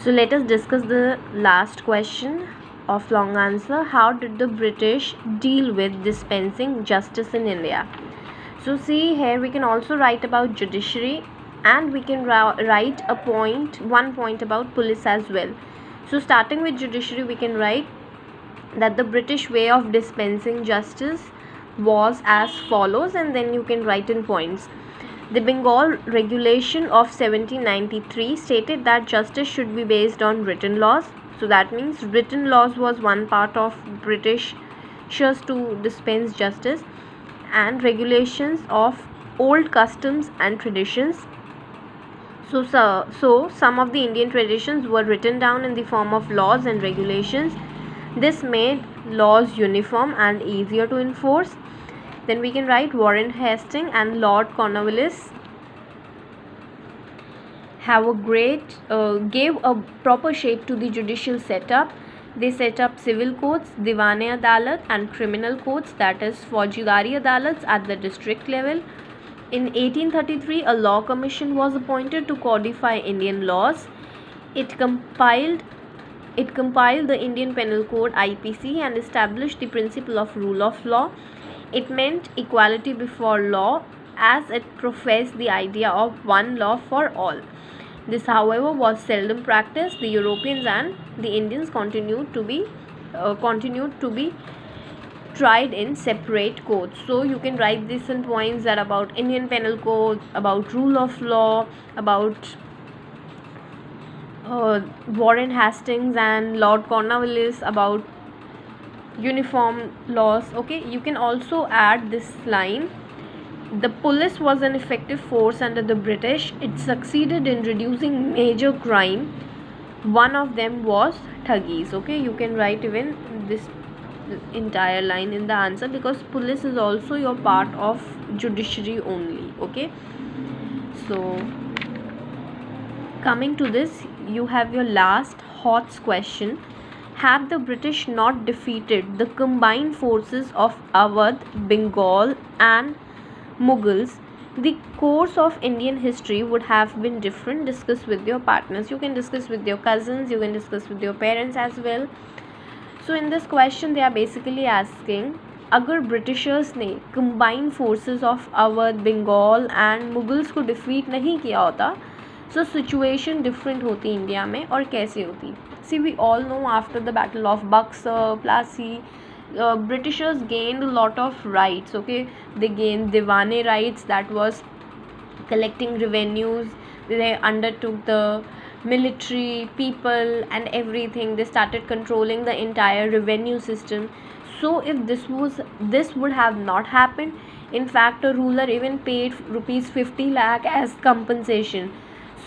So let us discuss the last question of long answer. How did the British deal with dispensing justice in India? So see here, we can also write about judiciary, and we can write one point about police as well. So starting with judiciary, we can write that the British way of dispensing justice was as follows, and then you can write in points. The Bengal Regulation of 1793 stated that justice should be based on written laws. So that means written laws was one part of Britishers to dispense justice, and regulations of old customs and traditions. So some of the Indian traditions were written down in the form of laws and regulations. This made laws uniform and easier to enforce. Then we can write Warren Hastings and Lord Cornwallis have gave a proper shape to the judicial setup. They set up civil courts, Diwan-e Adalat, and criminal courts, that is Faujidari Adalats, at the district level. In 1833, a law commission was appointed to codify Indian laws. It compiled the Indian Penal Code (IPC) and established the principle of rule of law. It meant equality before law, as it professed the idea of one law for all. This, however, was seldom practiced. The Europeans and the Indians continued to be tried in separate courts. So you can write this in points that about Indian Penal Code, about rule of law, about Warren Hastings and Lord Cornwallis, about uniform laws. Okay, you can also add this line: the police was an effective force under the British. It succeeded in reducing major crime. One of them was thuggies. Okay, you can write even this entire line in the answer, because police is also your part of judiciary only. Okay, so coming to this, you have your last hot question. Had the British not defeated the combined forces of Awadh, Bengal and Mughals, the course of Indian history would have been different. Discuss with your partners. You can discuss with your cousins, you can discuss with your parents as well. So in this question, they are basically asking, अगर Britishers ने combined forces of Awadh, Bengal and Mughals को defeat नहीं किया होता, so situation different होती India में, और कैसे होती? See, we all know after the battle of Buxar, Plassey, Britishers gained a lot of rights. Okay, they gained Diwan-e rights, that was collecting revenues. They undertook the military, people and everything. They started controlling the entire revenue system. So if this would have not happened, in fact a ruler even paid rupees 50 lakh as compensation.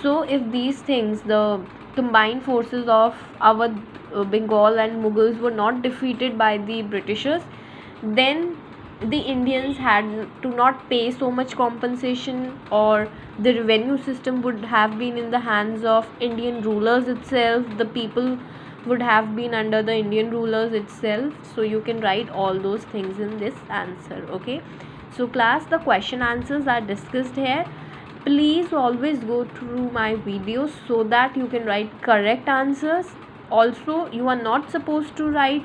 So if these things, the combined forces of our Bengal and Mughals were not defeated by the Britishers, then the Indians had to not pay so much compensation, or the revenue system would have been in the hands of Indian rulers itself. The people would have been under the Indian rulers itself. So you can write all those things in this answer. Okay, so class, the question answers are discussed here. Please always go through my videos so that you can write correct answers. Also, you are not supposed to write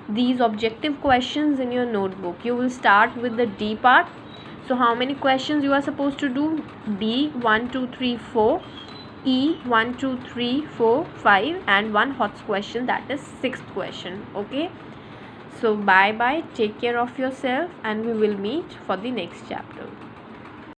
these objective questions in your notebook. You will start with the D part. So how many questions you are supposed to do? D 1 2 3 4, E 1 2 3 4 5, and one hot question, that is 6th question. Okay, so bye bye, take care of yourself, and we will meet for the next chapter.